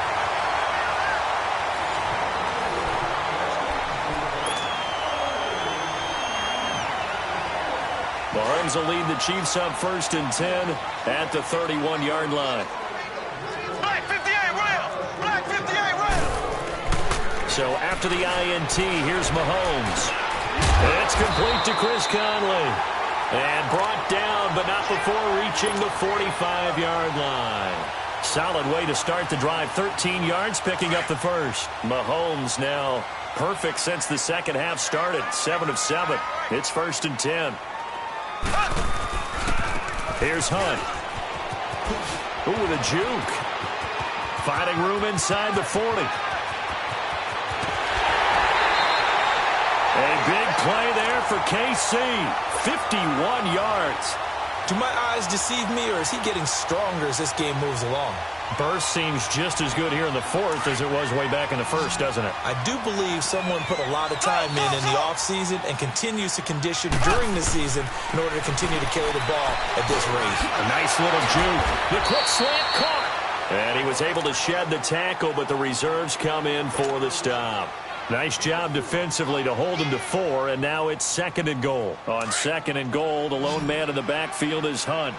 Speaker 1: Mahomes will lead the Chiefs up 1st and 10 at the 31-yard line.
Speaker 3: Black 58 Rams! Black 58 Rams!
Speaker 1: So after the INT, here's Mahomes. It's complete to Chris Conley. And brought down, but not before reaching the 45-yard line. Solid way to start the drive. 13 yards, picking up the first. Mahomes now perfect since the second half started. 7 of 7. It's 1st and 10. Here's Hunt. Ooh, with a juke. Finding room inside the 40. A big play there for KC. 51 yards.
Speaker 4: Do my eyes deceive me, or is he getting stronger as this game moves along?
Speaker 1: Burst seems just as good here in the 4th as it was way back in the 1st, doesn't it?
Speaker 4: I do believe someone put a lot of time in the offseason and continues to condition during the season in order to continue to carry the ball at this rate.
Speaker 1: A nice little juke. The quick slant caught. And he was able to shed the tackle, but the reserves come in for the stop. Nice job defensively to hold him to 4, and now it's 2nd and goal. On 2nd and goal, the lone man in the backfield is Hunt.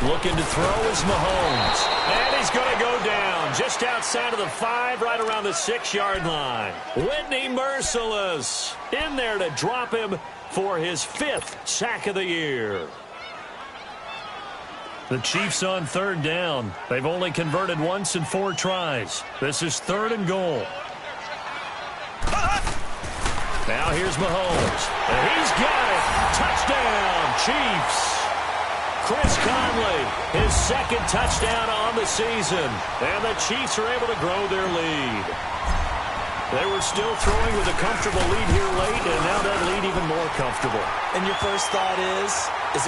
Speaker 1: Looking to throw is Mahomes. And he's going to go down just outside of the 5, right around the 6-yard line. Whitney Merciless in there to drop him for his 5th sack of the year. The Chiefs on 3rd down. They've only converted once in 4 tries. This is 3rd and goal. Now here's Mahomes. And he's got it. Touchdown, Chiefs. Chris Conley, his 2nd touchdown on the season. And the Chiefs are able to grow their lead. They were still throwing with a comfortable lead here late, and now that lead even more comfortable.
Speaker 4: And your first thought is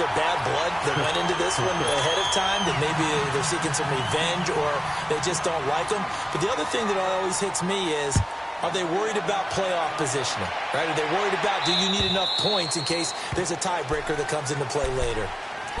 Speaker 4: there bad blood that went into this one ahead of time, that maybe they're seeking some revenge or they just don't like them? But the other thing that always hits me is, are they worried about playoff positioning? Right? Are they worried about, do you need enough points in case there's a tiebreaker that comes into play later?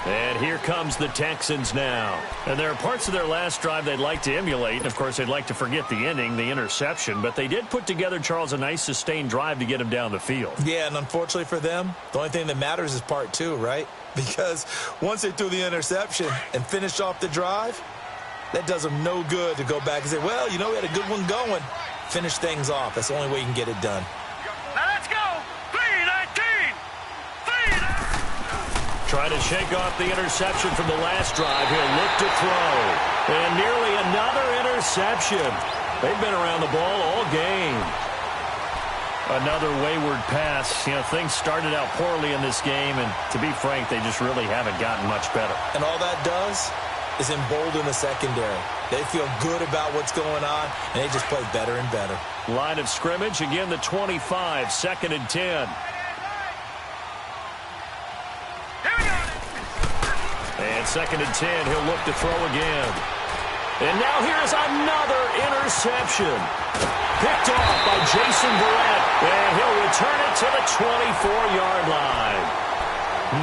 Speaker 1: And here comes the Texans now. And there are parts of their last drive they'd like to emulate. And, of course, they'd like to forget the ending, the interception. But they did put together, Charles, a nice sustained drive to get him down the field.
Speaker 4: Yeah, and unfortunately for them, the only thing that matters is part 2, right? Because once they threw the interception and finished off the drive, that does them no good to go back and say, well, you know, we had a good one going. Finish things off. That's the only way you can get it done.
Speaker 3: Now let's go! 3-19!
Speaker 1: Trying to shake off the interception from the last drive. He'll look to throw. And nearly another interception. They've been around the ball all game. Another wayward pass. You know, things started out poorly in this game, and to be frank, they just really haven't gotten much better.
Speaker 4: And all that does is embolden the secondary. They feel good about what's going on, and they just play better and better.
Speaker 1: Line of scrimmage, again the 25, 2nd and 10. And 2nd and 10, he'll look to throw again. And now here's another interception. Picked off by Jason Verrett, and he'll return it to the 24-yard line.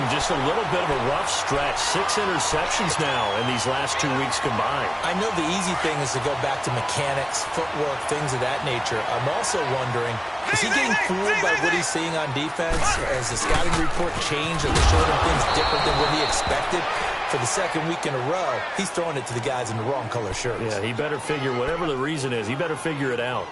Speaker 1: Just a little bit of a rough stretch. 6 interceptions now in these last 2 weeks combined.
Speaker 4: I know the easy thing is to go back to mechanics, footwork, things of that nature. I'm also wondering, is he getting fooled by what he's seeing on defense? Has the scouting report changed? Are they showing him things different than what he expected? For the 2nd week in a row, he's throwing it to the guys in the wrong color shirts.
Speaker 1: Yeah, he better figure, whatever the reason is, he better figure it out.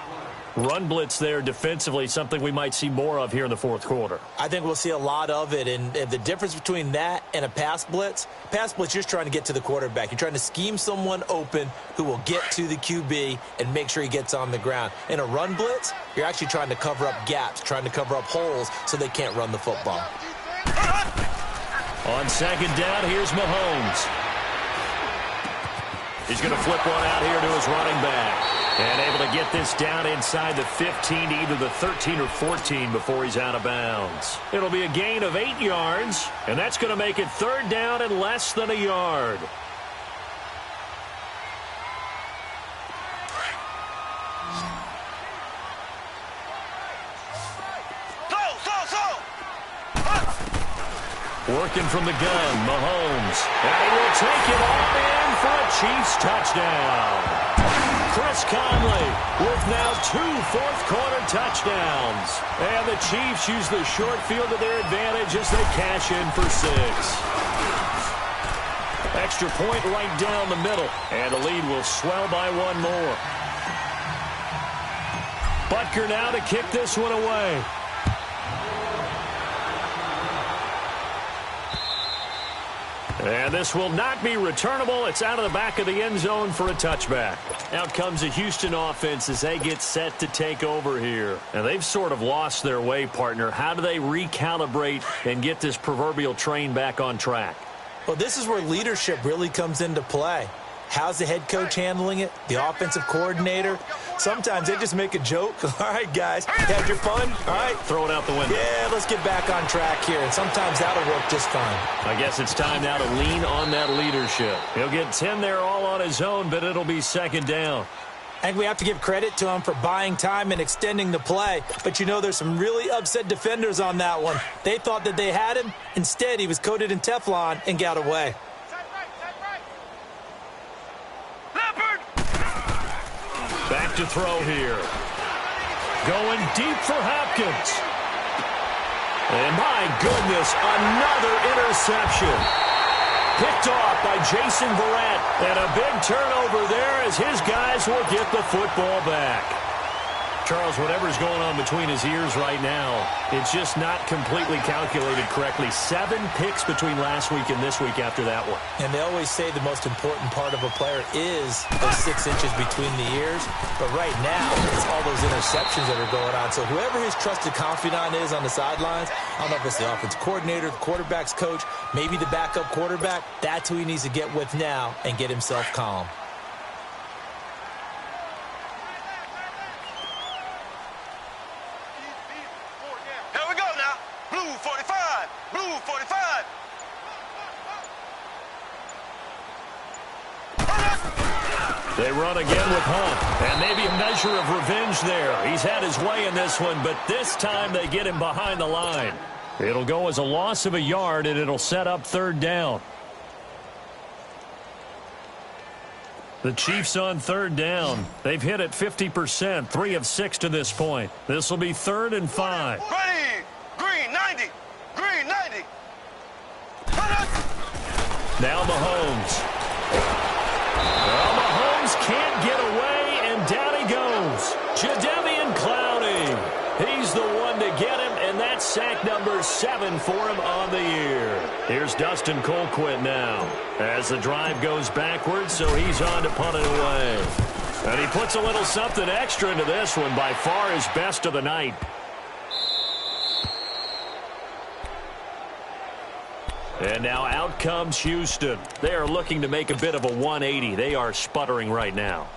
Speaker 1: Run blitz there defensively, something we might see more of here in the 4th quarter.
Speaker 4: I think we'll see a lot of it, and the difference between that and a pass blitz, you're just trying to get to the quarterback. You're trying to scheme someone open who will get to the QB and make sure he gets on the ground. In a run blitz, you're actually trying to cover up gaps, trying to cover up holes so they can't run the football.
Speaker 1: On 2nd down, here's Mahomes. He's going to flip one out here to his running back. And able to get this down inside the 15 to either the 13 or 14 before he's out of bounds. It'll be a gain of 8 yards, and that's going to make it third down and less than a yard. Working from the gun, Mahomes. And he will take it all in for a Chiefs touchdown. Chris Conley with now 2 fourth-quarter touchdowns. And the Chiefs use the short field to their advantage as they cash in for 6. Extra point right down the middle. And the lead will swell by 1 more. Butker now to kick this one away. And this will not be returnable. It's out of the back of the end zone for a touchback. Out comes the Houston offense as they get set to take over here. And they've sort of lost their way, partner. How do they recalibrate and get this proverbial train back on track?
Speaker 4: Well, this is where leadership really comes into play. How's the head coach handling it? The offensive coordinator? Sometimes they just make a joke. All right, guys, you had your fun? All right.
Speaker 1: Throw it out the window.
Speaker 4: Yeah, let's get back on track here. And sometimes that'll work just fine.
Speaker 1: I guess it's time now to lean on that leadership. He'll get 10 there all on his own, but it'll be second down.
Speaker 4: I think we have to give credit to him for buying time and extending the play. But, you know, there's some really upset defenders on that one. They thought that they had him. Instead, he was coated in Teflon and got away.
Speaker 1: Back to throw here. Going deep for Hopkins. And my goodness, another interception. Picked off by Jason Verrett. And a big turnover there as his guys will get the football back. Charles, whatever's going on between his ears right now, it's just not completely calculated correctly. 7 picks between last week and this week after that one.
Speaker 4: And they always say the most important part of a player is those 6 inches between the ears. But right now, it's all those interceptions that are going on. So whoever his trusted confidant is on the sidelines, I don't know if it's the offensive coordinator, the quarterback's coach, maybe the backup quarterback, that's who he needs to get with now and get himself calm.
Speaker 1: They run again with Hunt, and maybe a measure of revenge there. He's had his way in this one, but this time they get him behind the line. It'll go as a loss of a yard, and it'll set up third down. The Chiefs on third down. They've hit it 50%, 3 of 6 to this point. This will be 3rd and 5.
Speaker 3: Ready, green 90, green 90.
Speaker 1: Now Mahomes. Well, Mahomes can't get away, and down he goes. Jadeveon Clowney. He's the one to get him, and that's sack number 7 for him on the year. Here's Dustin Colquitt now as the drive goes backwards, so he's on to punt it away. And he puts a little something extra into this one, by far his best of the night. And now out comes Houston. They are looking to make a bit of a 180. They are sputtering right now.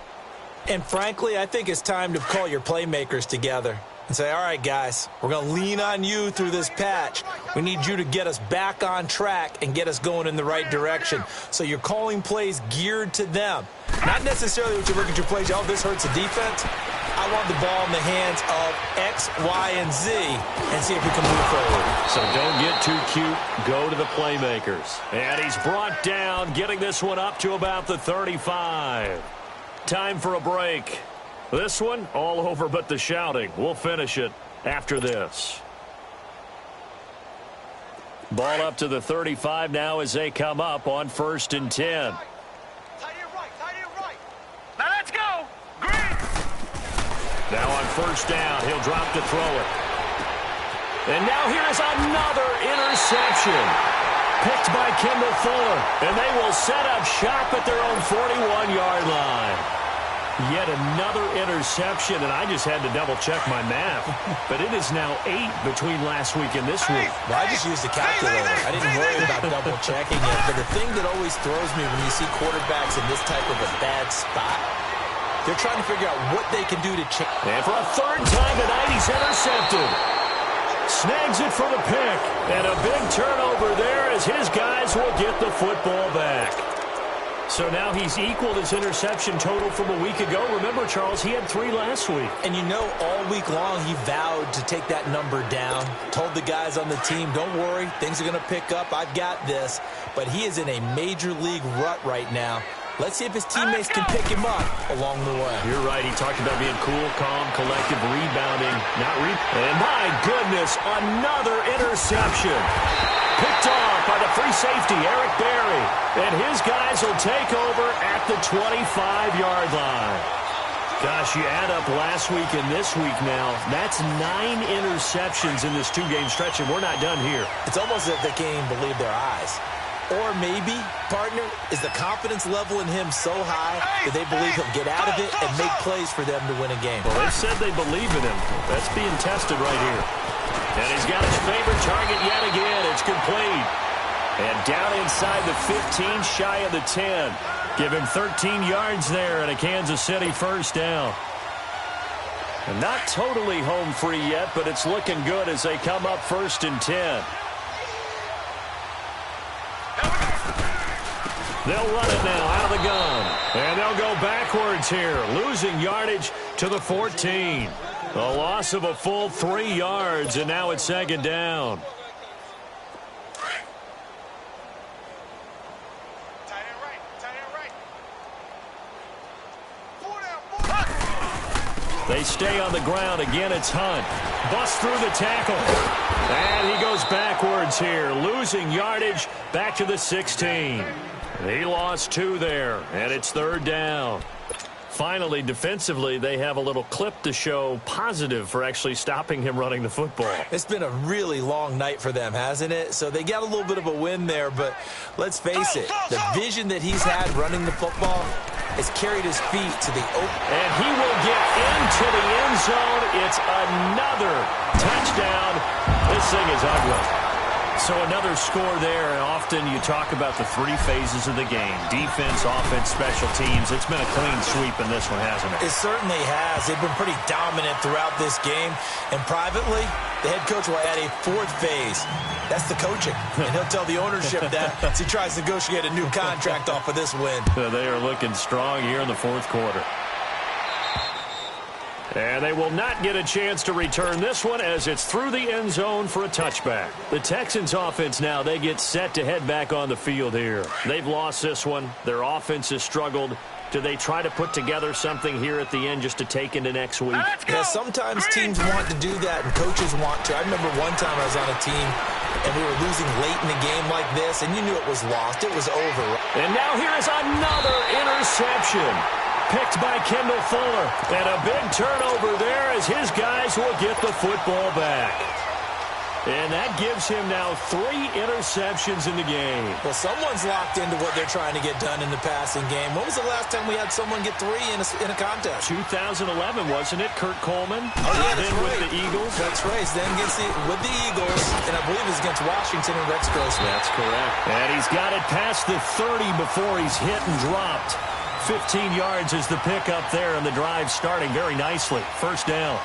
Speaker 4: And frankly, I think it's time to call your playmakers together and say, all right, guys, we're going to lean on you through this patch. We need you to get us back on track and get us going in the right direction. So you're calling plays geared to them. Not necessarily what you look at your plays, oh, this hurts the defense. I want the ball in the hands of X, Y, and Z and see if we can move forward.
Speaker 1: So don't get too cute. Go to the playmakers. And he's brought down, getting this one up to about the 35. Time for a break. This one, all over but the shouting. We'll finish it after this. Ball up to the 35 now as they come up on 1st and 10.
Speaker 3: Now let's go. Green.
Speaker 1: Now on 1st down, he'll drop to throw it. And now here is another interception. Picked by Kendall Fuller. And they will set up shop at their own 41-yard line. Yet another interception, and I just had to double-check my math. But it is now 8 between last week and this week.
Speaker 4: Well, I just used the calculator. I didn't worry about double-checking it. But the thing that always throws me when you see quarterbacks in this type of a bad spot, They're trying to figure out what they can do to change.
Speaker 1: And for a third time tonight, he's intercepted. Snags it for the pick. And a big turnover there as his guys will get the football back. So now he's equaled his interception total from a week ago. Remember, Charles, he had 3 last week.
Speaker 4: And you know, all week long, he vowed to take that number down. Told the guys on the team, don't worry, things are going to pick up. I've got this. But he is in a major league rut right now. Let's see if his teammates can pick him up along the way.
Speaker 1: You're right. He talked about being cool, calm, collective, rebounding. And my goodness, another interception. Picked off by the free safety, Eric Berry. And his guys will take over at the 25-yard line. Gosh, you add up last week and this week now, that's 9 interceptions in this 2-game stretch, and we're not done here.
Speaker 4: It's almost as if they can't even believe their eyes. Or maybe, partner, is the confidence level in him so high that they believe he'll get out of it and make plays for them to win a game.
Speaker 1: Well, they said they believe in him. That's being tested right here. And he's got his favorite target yet again. It's complete. And down inside the 15, shy of the 10. Give him 13 yards there and a Kansas City first down. And not totally home free yet, but it's looking good as they come up 1st and 10. They'll run it now out of the gun. And they'll go backwards here, losing yardage to the 14. A loss of a full 3 yards, and now it's 2nd down. They stay on the ground. Again, it's Hunt. Busts through the tackle. And he goes backwards here, losing yardage back to the 16. He lost 2 there, and it's 3rd down. Finally, defensively, they have a little clip to show positive for actually stopping him running the football.
Speaker 4: It's been a really long night for them, hasn't it? So they got a little bit of a win there, but let's face it, the vision that he's had running the football has carried his feet to the open.
Speaker 1: And he will get into the end zone. It's another touchdown. This thing is ugly. So another score there, and often you talk about the 3 phases of the game. Defense, offense, special teams. It's been a clean sweep in this one, hasn't it?
Speaker 4: It certainly has. They've been pretty dominant throughout this game. And privately, the head coach will add a 4th phase. That's the coaching. And he'll tell the ownership that as he tries to negotiate a new contract off of this win.
Speaker 1: They are looking strong here in the 4th quarter. And they will not get a chance to return this one as it's through the end zone for a touchback. The Texans offense now, they get set to head back on the field here. They've lost this one. Their offense has struggled. Do they try to put together something here at the end just to take into next week?
Speaker 4: Yeah, sometimes teams want to do that and coaches want to. I remember one time I was on a team and we were losing late in the game like this, and you knew it was lost. It was over.
Speaker 1: And now here is another interception. Picked by Kendall Fuller. And a big turnover there as his guys will get the football back. And that gives him now 3 interceptions in the game.
Speaker 4: Well, someone's locked into what they're trying to get done in the passing game. When was the last time we had someone get 3 in a contest?
Speaker 1: 2011, wasn't it? Kurt Coleman.
Speaker 4: Oh, yeah, that's
Speaker 1: then
Speaker 4: right.
Speaker 1: With the Eagles.
Speaker 4: That's right. Then with the Eagles, and I believe it was against Washington and Rex Grossman.
Speaker 1: That's correct. And he's got it past the 30 before he's hit and dropped. 15 yards is the pickup there, and the drive starting very nicely. First down.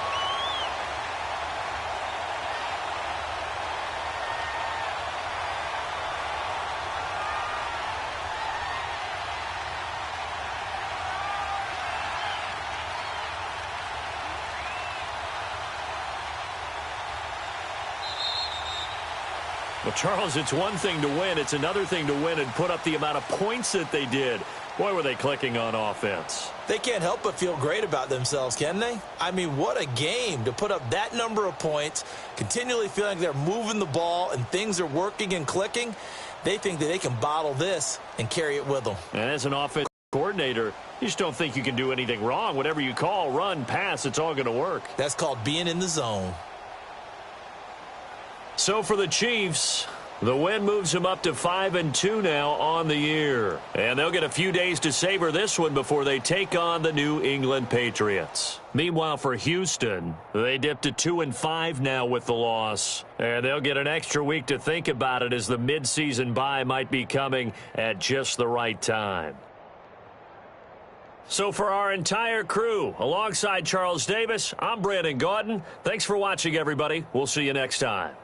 Speaker 1: Well, Charles, it's one thing to win. It's another thing to win and put up the amount of points that they did. Boy, were they clicking on offense.
Speaker 4: They can't help but feel great about themselves, can they? I mean, what a game to put up that number of points, continually feeling like they're moving the ball and things are working and clicking. They think that they can bottle this and carry it with them.
Speaker 1: And as an offensive coordinator, you just don't think you can do anything wrong. Whatever you call, run, pass, it's all going to work.
Speaker 4: That's called being in the zone.
Speaker 1: So for the Chiefs, the win moves them up to 5-2 now on the year. And they'll get a few days to savor this one before they take on the New England Patriots. Meanwhile, for Houston, they dipped to 2-5 now with the loss. And they'll get an extra week to think about it as the midseason bye might be coming at just the right time. So for our entire crew, alongside Charles Davis, I'm Brandon Gaudin. Thanks for watching, everybody. We'll see you next time.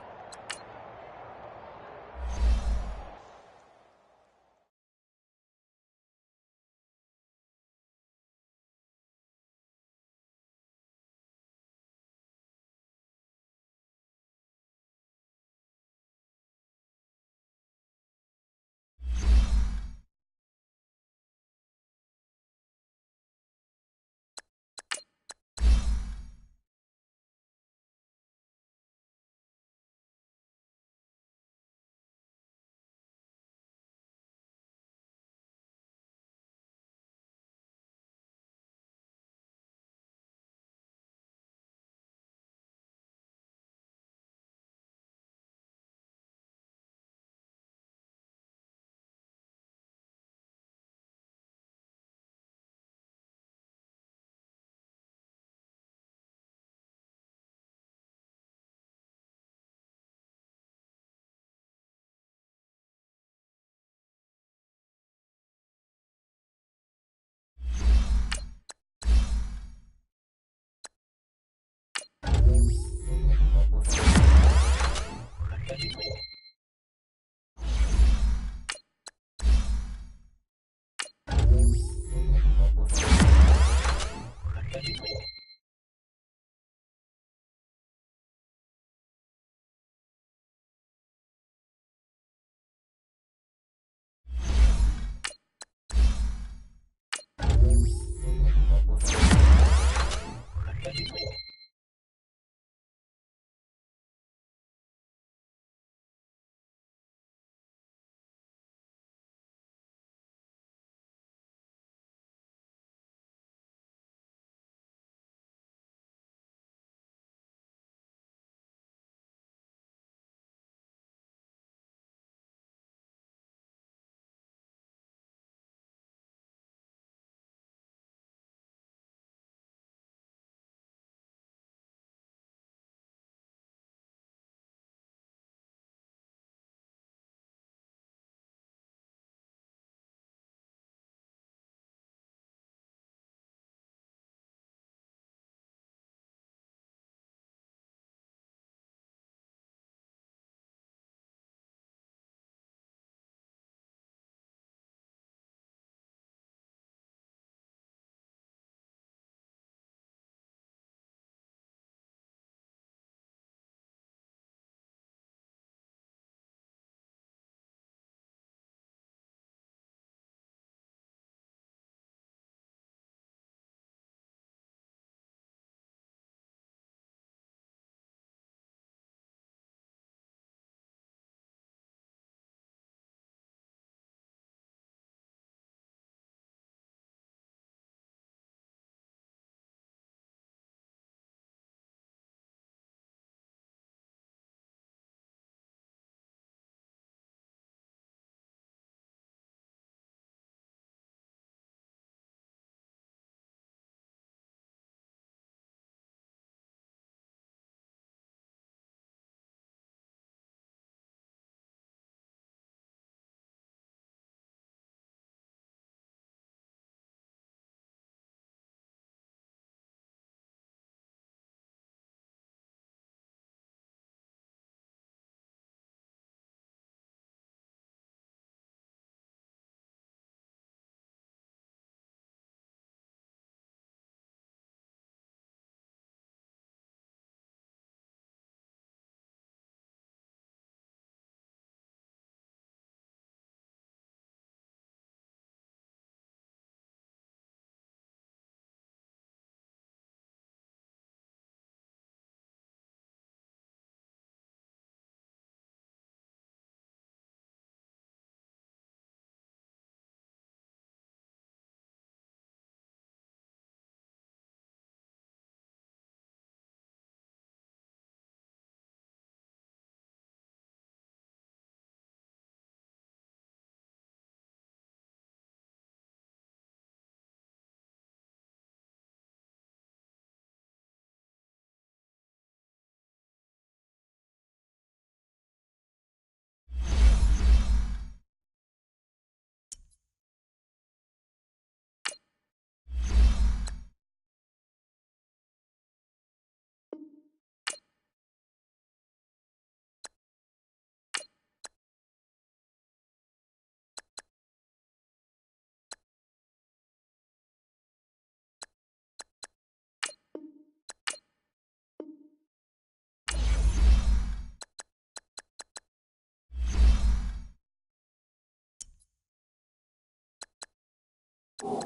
Speaker 5: You